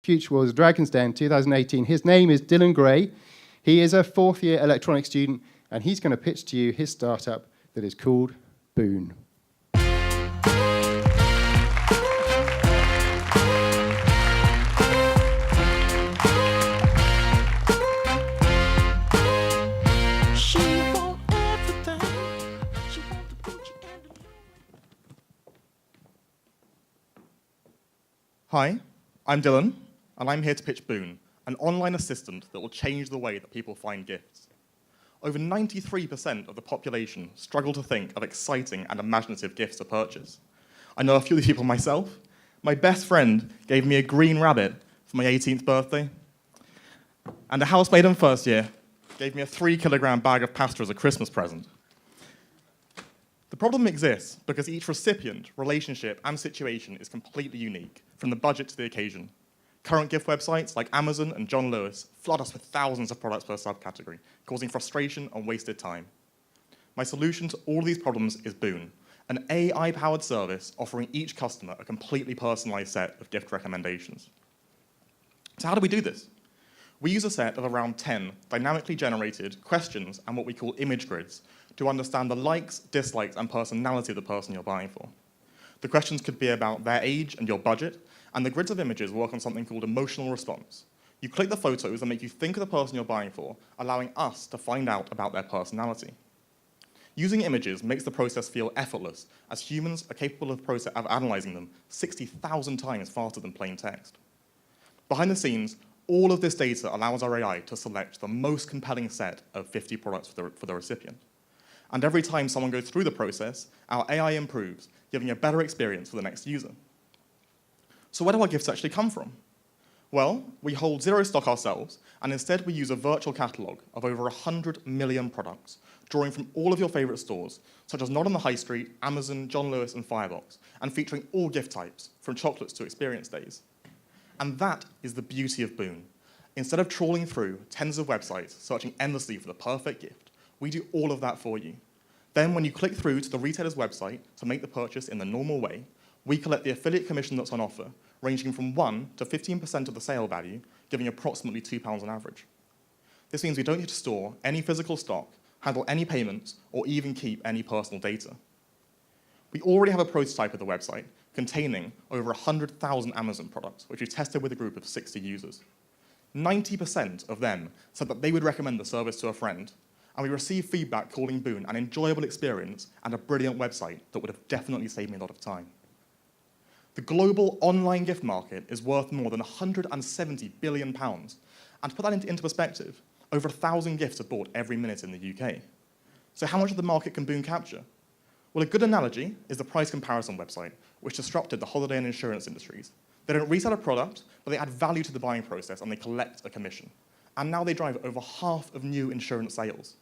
Future World Dragon's Den 2018. His name is Dylan Gray. He is a fourth-year electronics student, and he's going to pitch to you his startup that is called BOON. Hi, I'm Dylan, and I'm here to pitch BOON, an online assistant that will change the way that people find gifts. Over 93% of the population struggle to think of exciting and imaginative gifts to purchase. I know a few of these people myself. My best friend gave me a green rabbit for my 18th birthday, and a housemaid in first year gave me a 3-kilogram bag of pasta as a Christmas present. The problem exists because each recipient, relationship, and situation is completely unique, from the budget to the occasion. Current gift websites like Amazon and John Lewis flood us with thousands of products per subcategory, causing frustration and wasted time. My solution to all of these problems is BOON, an AI-powered service offering each customer a completely personalized set of gift recommendations. So how do we do this? We use a set of around 10 dynamically generated questions and what we call image grids to understand the likes, dislikes, and personality of the person you're buying for. The questions could be about their age and your budget, and the grids of images work on something called emotional response. You click the photos that make you think of the person you're buying for, allowing us to find out about their personality. Using images makes the process feel effortless, as humans are capable of analyzing them 60,000 times faster than plain text. Behind the scenes, all of this data allows our AI to select the most compelling set of 50 products for the recipient. And every time someone goes through the process, our AI improves, giving a better experience for the next user. So where do our gifts actually come from? Well, we hold zero stock ourselves, and instead we use a virtual catalog of over 100 million products, drawing from all of your favorite stores, such as Not on the High Street, Amazon, John Lewis, and Firebox, and featuring all gift types, from chocolates to experience days. And that is the beauty of BOON. Instead of trawling through tens of websites, searching endlessly for the perfect gift, we do all of that for you. Then when you click through to the retailer's website to make the purchase in the normal way, we collect the affiliate commission that's on offer, ranging from 1 to 15% of the sale value, giving approximately £2 on average. This means we don't need to store any physical stock, handle any payments, or even keep any personal data. We already have a prototype of the website containing over 100,000 Amazon products, which we tested with a group of 60 users. 90% of them said that they would recommend the service to a friend, and we received feedback calling BOON an enjoyable experience and a brilliant website that would have definitely saved me a lot of time. The global online gift market is worth more than £170 billion, and to put that into perspective, over 1,000 gifts are bought every minute in the UK. So how much of the market can BOON capture? Well, a good analogy is the price comparison website, which disrupted the holiday and insurance industries. They don't resell a product, but they add value to the buying process and they collect a commission. And now they drive over half of new insurance sales.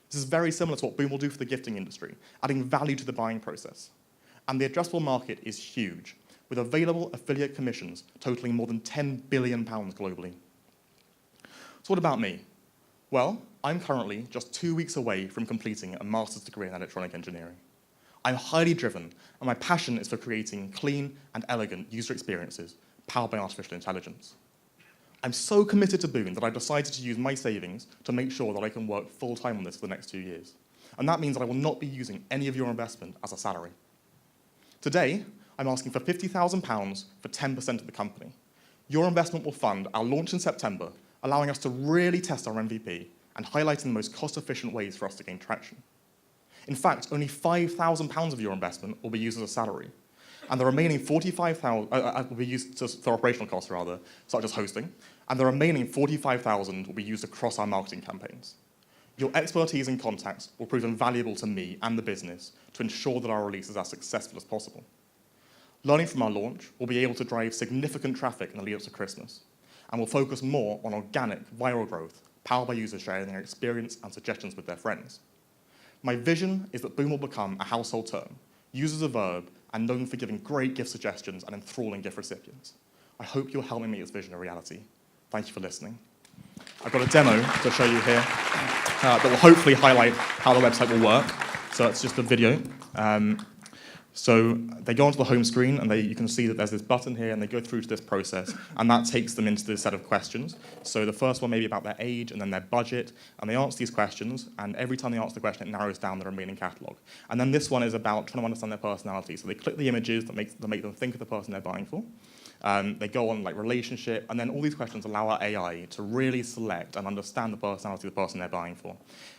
This is very similar to what BOON will do for the gifting industry, adding value to the buying process. And the addressable market is huge, with available affiliate commissions totaling more than £10 billion globally. So what about me? Well, I'm currently just 2 weeks away from completing a master's degree in electronic engineering. I'm highly driven, and my passion is for creating clean and elegant user experiences powered by artificial intelligence. I'm so committed to BOON that I've decided to use my savings to make sure that I can work full-time on this for the next 2 years. And that means that I will not be using any of your investment as a salary. Today, I'm asking for £50,000 for 10% of the company. Your investment will fund our launch in September, allowing us to really test our MVP and highlighting the most cost-efficient ways for us to gain traction. In fact, only £5,000 of your investment will be used as a salary, and the remaining £45,000 will be used for operational costs, rather, such as hosting, and the remaining £45,000 will be used across our marketing campaigns. Your expertise and contacts will prove invaluable to me and the business to ensure that our release is as successful as possible. Learning from our launch, we'll be able to drive significant traffic in the lead up to Christmas, and we'll focus more on organic, viral growth, powered by users sharing their experience and suggestions with their friends. My vision is that BOON will become a household term, used as a verb, and known for giving great gift suggestions and enthralling gift recipients. I hope you'll help me make this vision a reality. Thank you for listening. I've got a demo to show you here that will hopefully highlight how the website will work. So it's just a video So they go onto the home screen, and you can see that there's this button here, and they go through to this process, and that takes them into this set of questions. So the first one may be about their age and then their budget, and they answer these questions, and every time they answer the question, it narrows down the remaining catalogue. And then this one is about trying to understand their personality. So they click the images that make them think of the person they're buying for. They go on like relationship, and then all these questions allow our AI to really select and understand the personality of the person they're buying for.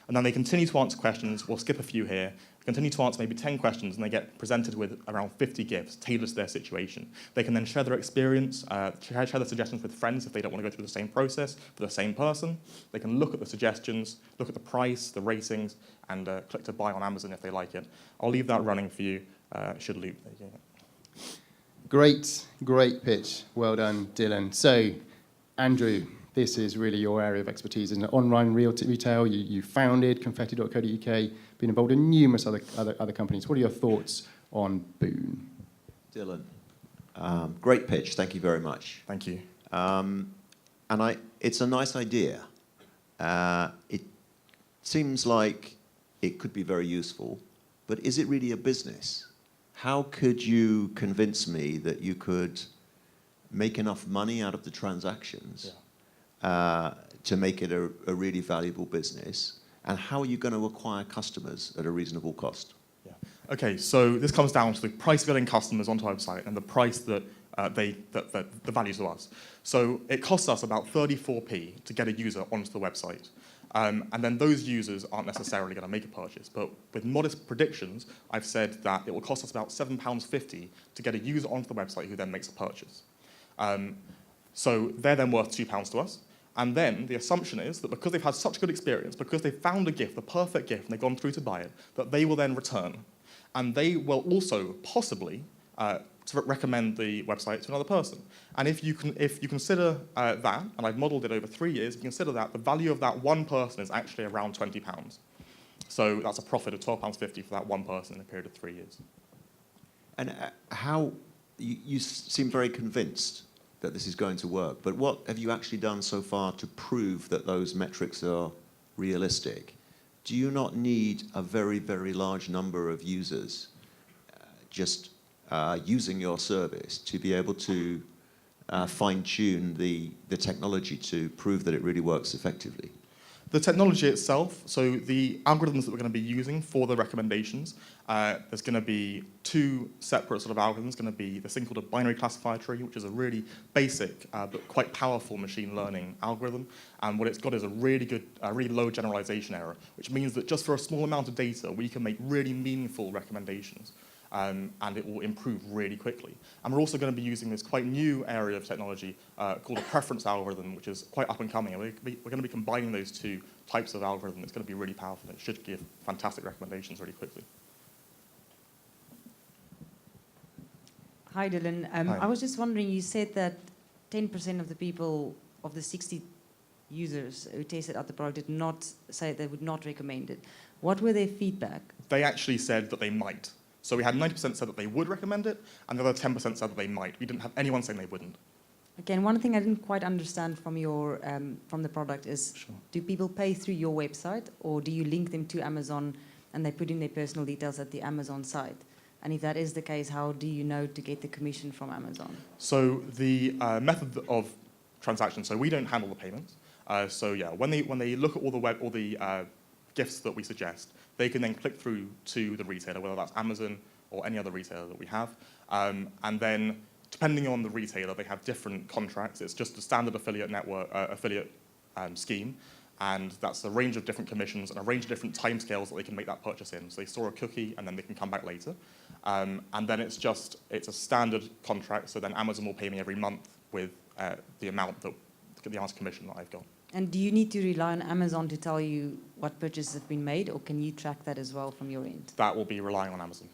And then they continue to answer questions. We'll skip a few here. Continue to answer maybe 10 questions, and they get presented with around 50 gifts tailored to their situation. They can then share their experience, share their suggestions with friends if they don't want to go through the same process for the same person. They can look at the suggestions, look at the price, the ratings, and click to buy on Amazon if they like it. I'll leave that running for you. Should loop. Great pitch. Well done, Dylan. So, Andrew, this is really your area of expertise in online retail. You founded confetti.co.uk, been involved in numerous other companies. What are your thoughts on BOON? Dylan, great pitch. Thank you very much. Thank you. It's a nice idea. It seems like it could be very useful, but is it really a business? How could you convince me that you could make enough money out of the transactions to make it a really valuable business? And how are you going to acquire customers at a reasonable cost? Yeah. Okay, so this comes down to the price of getting customers onto our website and the price that the value to us. So it costs us about 34p to get a user onto the website. And then those users aren't necessarily going to make a purchase. But with modest predictions, I've said that it will cost us about £7.50 to get a user onto the website who then makes a purchase. So they're then worth £2 to us. And then the assumption is that because they've had such good experience, because they've found a gift, the perfect gift, and they've gone through to buy it, that they will then return. And they will also possibly to recommend the website to another person. And if you consider that, and I've modeled it over 3 years, if you consider that, the value of that one person is actually around £20. So that's a profit of £12.50 for that one person in a period of 3 years. And how, you seem very convinced that this is going to work, but what have you actually done so far to prove that those metrics are realistic? Do you not need a very, very large number of users just using your service to be able to fine-tune the technology to prove that it really works effectively? The technology itself, so the algorithms that we're going to be using for the recommendations, there's going to be two separate sort of algorithms. Going to be this thing called a binary classifier tree, which is a really basic but quite powerful machine learning algorithm. And what it's got is a really good, really low generalization error, which means that just for a small amount of data, we can make really meaningful recommendations. And it will improve really quickly. And we're also going to be using this quite new area of technology called a preference algorithm, which is quite up and coming. And we're going to be combining those two types of algorithm. It's going to be really powerful. It should give fantastic recommendations really quickly. Hi, Dylan. Hi. I was just wondering, you said that 10% of the people, of the 60 users who tested out the product, did not say they would not recommend it. What were their feedback? They actually said that they might. So we had 90% said that they would recommend it, and the other 10% said that they might. We didn't have anyone saying they wouldn't. Again, one thing I didn't quite understand from your from the product is, Sure. do people pay through your website, or do you link them to Amazon and they put in their personal details at the Amazon site? And if that is the case, how do you know to get the commission from Amazon? So the method of transaction, so we don't handle the payments. So yeah, when they look at all the gifts that we suggest, they can then click through to the retailer, whether that's Amazon or any other retailer that we have. And then, depending on the retailer, they have different contracts. It's just a standard affiliate network, scheme. And that's a range of different commissions and a range of different timescales that they can make that purchase in. So they store a cookie, and then they can come back later. And then it's a standard contract, so then Amazon will pay me every month with the amount of commission that I've got. And do you need to rely on Amazon to tell you what purchases have been made, or can you track that as well from your end? That will be relying on Amazon.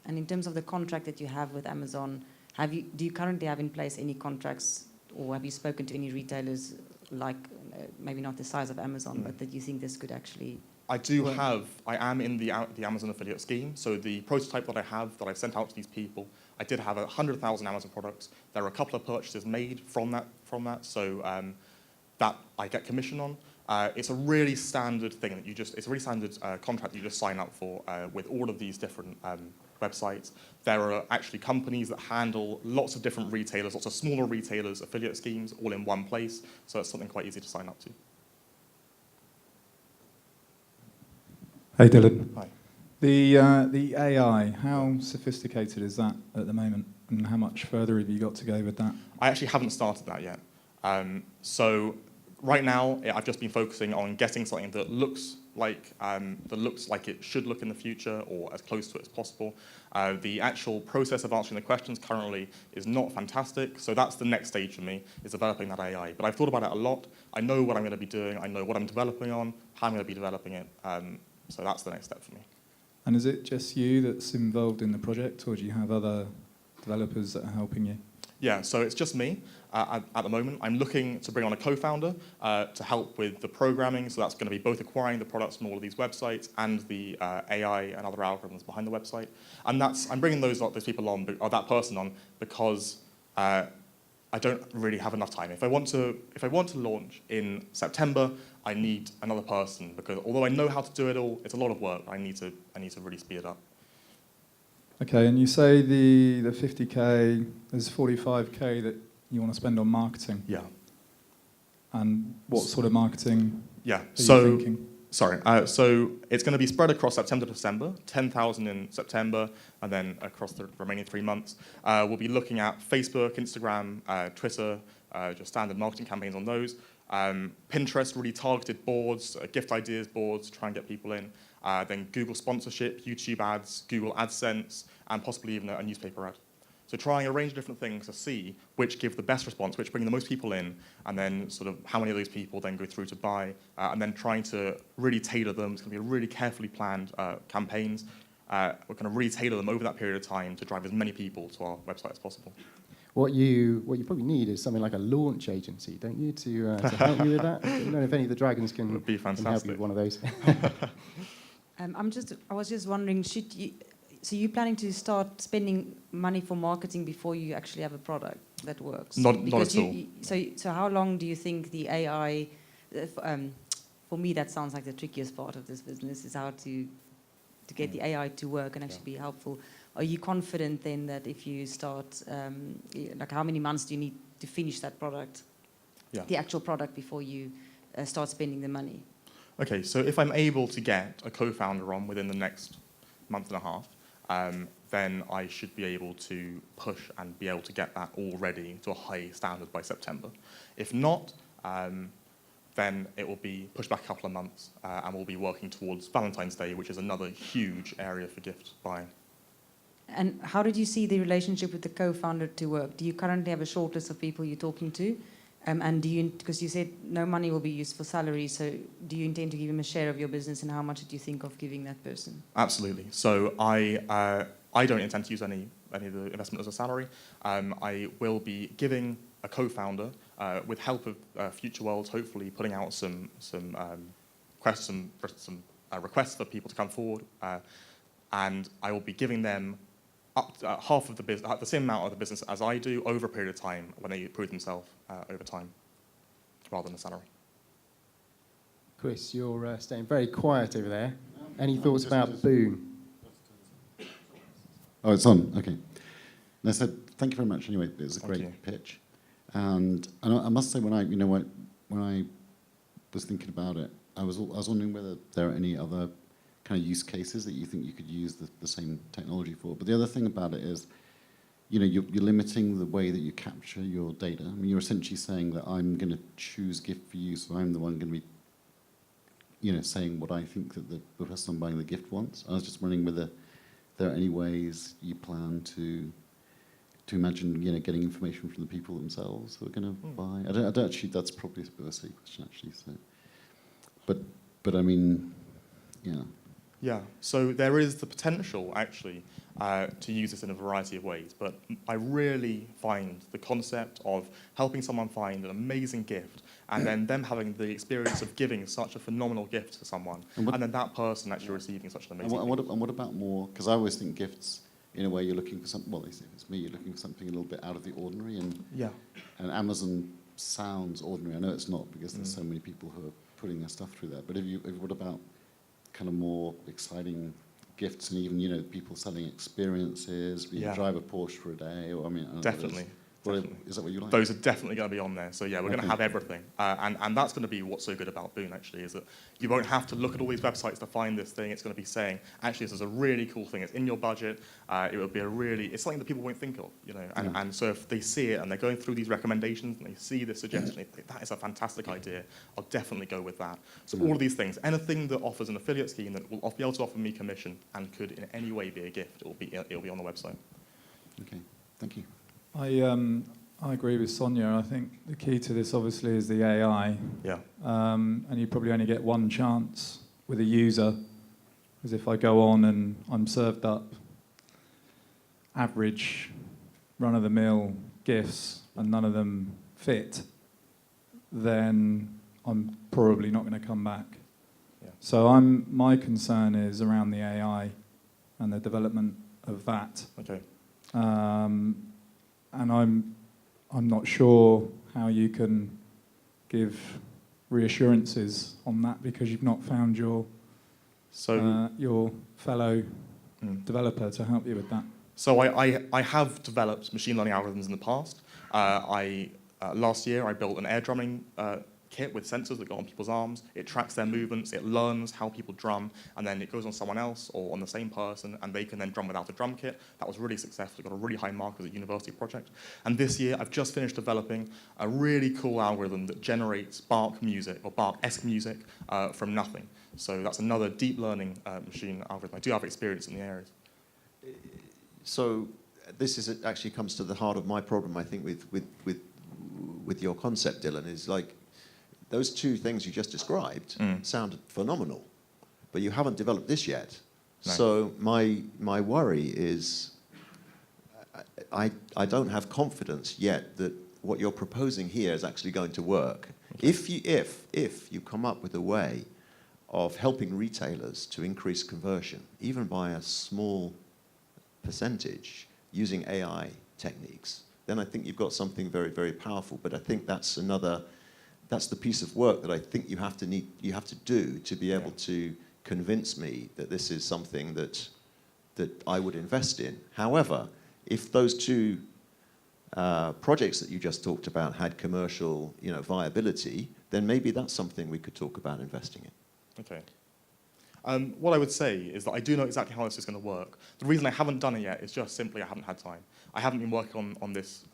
And in terms of the contract that you have with Amazon, do you currently have in place any contracts, or have you spoken to any retailers, like maybe not the size of Amazon, but that you think this could actually I am in the Amazon affiliate scheme. So the prototype that I have, that I've sent out to these people, I did have 100,000 Amazon products. There are a couple of purchases made from that. So that I get commission on. It's a really standard thing that it's a really standard contract that you just sign up for with all of these different websites. There are actually companies that handle lots of different retailers, lots of smaller retailers, affiliate schemes, all in one place. So it's something quite easy to sign up to. Hey, Dylan. Hi. The AI, how sophisticated is that at the moment, and how much further have you got to go with that? I actually haven't started that yet. So right now, I've just been focusing on getting something that looks like it should look in the future, or as close to it as possible. The actual process of answering the questions currently is not fantastic, so that's the next stage for me, is developing that AI. But I've thought about it a lot. I know what I'm going to be doing. I know what I'm developing on, how I'm going to be developing it. So that's the next step for me. And is it just you that's involved in the project, or do you have other developers that are helping you? Yeah, so it's just me at the moment. I'm looking to bring on a co-founder to help with the programming, so that's going to be both acquiring the products from all of these websites and the AI and other algorithms behind the website. And I'm bringing those people on, or that person on, because I don't really have enough time. If I want to launch in September, I need another person, because although I know how to do it all, it's a lot of work. I need to really speed it up. Okay, and you say the 50K, there's 45K that you want to spend on marketing. Yeah. And what sort of marketing Yeah. are you thinking? Sorry. So it's going to be spread across September to December, 10,000 in September, and then across the remaining 3 months. We'll be looking at Facebook, Instagram, Twitter, just standard marketing campaigns on those. Pinterest, really targeted boards, gift ideas boards, to try and get people in. Then Google sponsorship, YouTube ads, Google AdSense, and possibly even a newspaper ad. So trying a range of different things to see which give the best response, which bring the most people in, and then sort of how many of those people then go through to buy, and then trying to really tailor them. It's going to be a really carefully planned campaigns. We're going to really tailor them over that period of time to drive as many people to our website as possible. What you probably need is something like a launch agency, don't you, to help you with that? I don't know if any of the dragons can Would be help you fantastic. with one of those. I was just wondering, so you're planning to start spending money for marketing before you actually have a product that works? Not at all. So how long do you think the AI, for me that sounds like the trickiest part of this business, is how to get the AI to work and actually be helpful. Are you confident then that if you start, like how many months do you need to finish that product, the actual product, before you start spending the money? Okay, so if I'm able to get a co-founder on within the next month and a half, then I should be able to push and be able to get that all ready to a high standard by September. If not, then it will be pushed back a couple of months, and we'll be working towards Valentine's Day, which is another huge area for gift buying. And how did you see the relationship with the co-founder to work? Do you currently have a short list of people you're talking to? And do you, because you said no money will be used for salary, so do you intend to give him a share of your business, and how much do you think of giving that person? Absolutely. So I don't intend to use any of the investment as a salary. I will be giving a co-founder, with help of Future Worlds, hopefully putting out some requests for people to come forward, and I will be giving them up half of the business, the same amount of the business as I do, over a period of time when they prove themselves over time, rather than a salary. Chris, you're staying very quiet over there. Any thoughts about BOON? Oh, it's on. Okay. No, so thank you very much. Anyway, it was a Thank you. great pitch, and I must say when I was thinking about it, I was wondering whether there are any other kind of use cases that you think you could use the same technology for. But the other thing about it is, you're limiting the way that you capture your data. I mean, you're essentially saying that I'm going to choose gift for you, so I'm the one going to be, saying what I think that the person I'm buying the gift wants. I was just wondering whether there are any ways you plan to imagine, getting information from the people themselves who are going to buy. I don't actually. That's probably a bit of a silly question, actually. So, but I mean, yeah. Yeah, so there is the potential, actually, to use this in a variety of ways, but I really find the concept of helping someone find an amazing gift and then them having the experience of giving such a phenomenal gift to someone, and then that person actually receiving such an amazing gift. And what about more, because I always think gifts, in a way, you're looking for something, well, if it's me, you're looking for something a little bit out of the ordinary, and Amazon sounds ordinary. I know it's not, because there's so many people who are putting their stuff through there, but what about kind of more exciting gifts and even, people selling experiences, Yeah. drive a Porsche for a day, or, I mean... I don't know, Definitely. is that what you like? Those are definitely going to be on there. So yeah, we're going to Okay. have everything. And that's going to be what's so good about BOON, actually, is that you won't have to look at all these websites to find this thing. It's going to be saying, actually, this is a really cool thing. It's in your budget. It would be it's something that people won't think of, And so if they see it and they're going through these recommendations and they see this suggestion, they think, that is a fantastic idea. I'll definitely go with that. So all of these things, anything that offers an affiliate scheme that will be able to offer me commission and could in any way be a gift, it'll be on the website. Okay, thank you. I agree with Sonia. I think the key to this obviously is the AI. Yeah. And you probably only get one chance with a user, because if I go on and I'm served up average, run-of-the-mill gifts and none of them fit, then I'm probably not going to come back. Yeah. So my concern is around the AI and the development of that. Okay. And I'm not sure how you can give reassurances on that because you've not found your fellow developer to help you with that. So I have developed machine learning algorithms in the past. Last year I built an air drumming kit with sensors that go on people's arms. It tracks their movements, it learns how people drum, and then it goes on someone else or on the same person, and they can then drum without a drum kit. That was really successful. It got a really high mark as a university project. And this year I've just finished developing a really cool algorithm that generates Bach music, or Bach-esque music, from nothing. So that's another deep learning machine algorithm. I do have experience in the areas. So this actually comes to the heart of my problem, I think, with your concept, Dylan, is like those two things you just described sound phenomenal, but you haven't developed this yet. No. So my worry is I don't have confidence yet that what you're proposing here is actually going to work. Okay. If you come up with a way of helping retailers to increase conversion, even by a small percentage, using AI techniques, then I think you've got something very, very powerful. But I think that's the piece of work that I think you have to do to be able to convince me that this is something that I would invest in. However, if those two projects that you just talked about had commercial, viability, then maybe that's something we could talk about investing in. Okay. What I would say is that I do know exactly how this is going to work. The reason I haven't done it yet is just simply I haven't had time. I haven't been working on this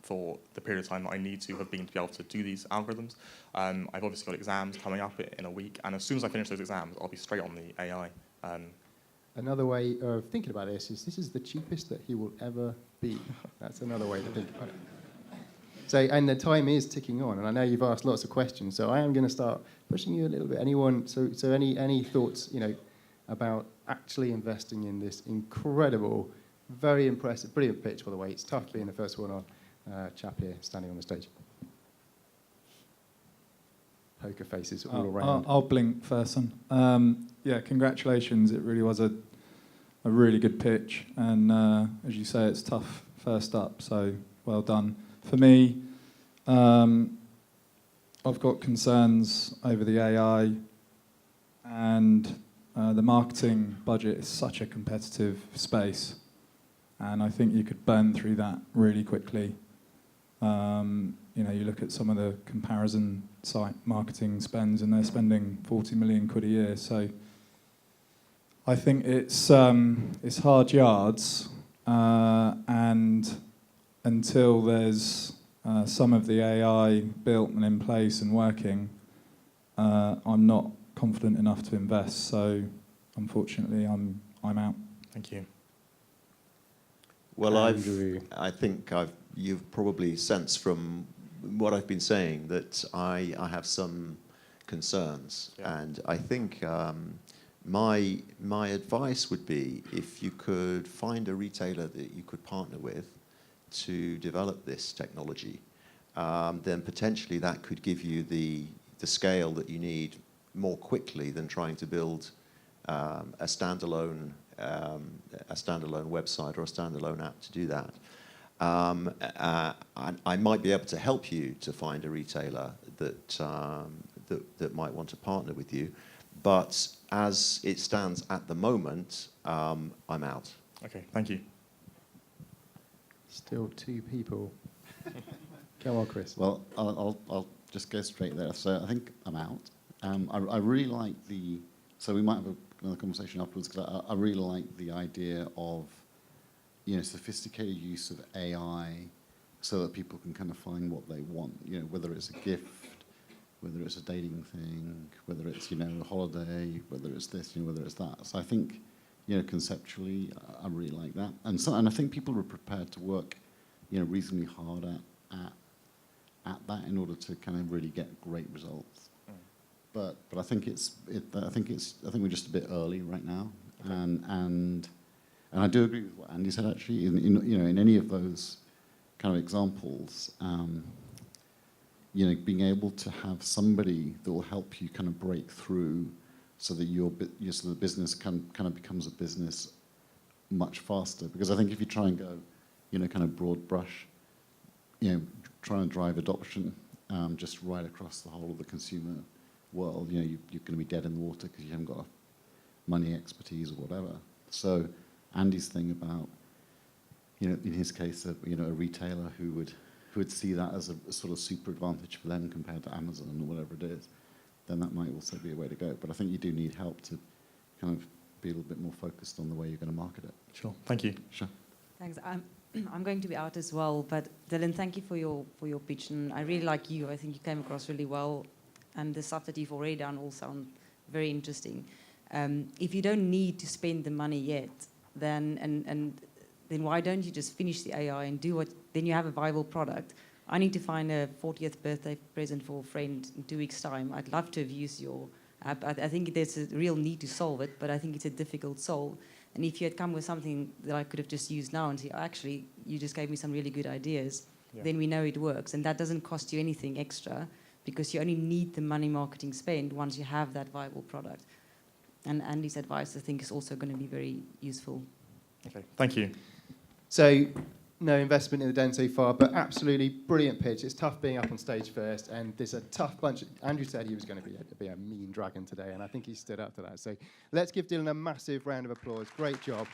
for the period of time that I need to have been to be able to do these algorithms. I've obviously got exams coming up in a week, and as soon as I finish those exams, I'll be straight on the AI. Another way of thinking about this is the cheapest that he will ever be. That's another way to think about it. So, and the time is ticking on, and I know you've asked lots of questions, so I am going to start pushing you a little bit. Anyone? So any thoughts, about actually investing in this incredible, very impressive, brilliant pitch, by the way. It's tough being the first one on. Chap here standing on the stage. Poker faces all around. I'll blink first. Yeah, congratulations. It really was a really good pitch, and as you say, it's tough first up. So well done. For me, I've got concerns over the AI, and the marketing budget is such a competitive space, and I think you could burn through that really quickly. You look at some of the comparison site marketing spends, and they're spending 40 million quid a year. So I think it's hard yards, and until there's some of the AI built and in place and working, I'm not confident enough to invest. So unfortunately, I'm out. Thank you. Well, I think you've probably sensed from what I've been saying that I have some concerns, and I think my advice would be if you could find a retailer that you could partner with to develop this technology, then potentially that could give you the scale that you need more quickly than trying to build a standalone website or a standalone app to do that. I might be able to help you to find a retailer that might want to partner with you. But as it stands at the moment, I'm out. Okay, thank you. Still 2 people. Go on, Chris. Well, I'll just go straight there. So I think I'm out. I really like the. So we might have another conversation afterwards, because I really like the idea of, sophisticated use of AI, so that people can kind of find what they want. Whether it's a gift, whether it's a dating thing, whether it's a holiday, whether it's this, whether it's that. So I think, conceptually, I really like that, and I think people are prepared to work, reasonably hard at that in order to kind of really get great results. But I think I think we're just a bit early right now, okay. and I do agree with what Andy said actually. In any of those kind of examples, being able to have somebody that will help you kind of break through, so that so the business kind of becomes a business much faster. Because I think if you try and go, kind of broad brush, try and drive adoption just right across the whole of the consumer world, you're going to be dead in the water because you haven't got money expertise or whatever. So Andy's thing about, in his case, a retailer who would see that as a sort of super advantage for them compared to Amazon or whatever it is, then that might also be a way to go. But I think you do need help to kind of be a little bit more focused on the way you're going to market it. Sure, thank you. Sure. Thanks. I'm going to be out as well, but Dylan, thank you for your pitch, and I really like you. I think you came across really well, and the stuff that you've already done all sound very interesting. If you don't need to spend the money yet, then why don't you just finish the AI and do what? Then you have a viable product. I need to find a 40th birthday present for a friend in 2 weeks' time. I'd love to have used your app. I think there's a real need to solve it, but I think it's a difficult solve. And if you had come with something that I could have just used now and say, actually, you just gave me some really good ideas, then we know it works. And that doesn't cost you anything extra, because you only need the money marketing spend once you have that viable product. And Andy's advice, I think, is also going to be very useful. Okay, thank you. So, no investment in the den so far, but absolutely brilliant pitch. It's tough being up on stage first, and there's a tough bunch. Andrew said he was going to be a mean dragon today, and I think he stood up to that. So let's give Dylan a massive round of applause. Great job.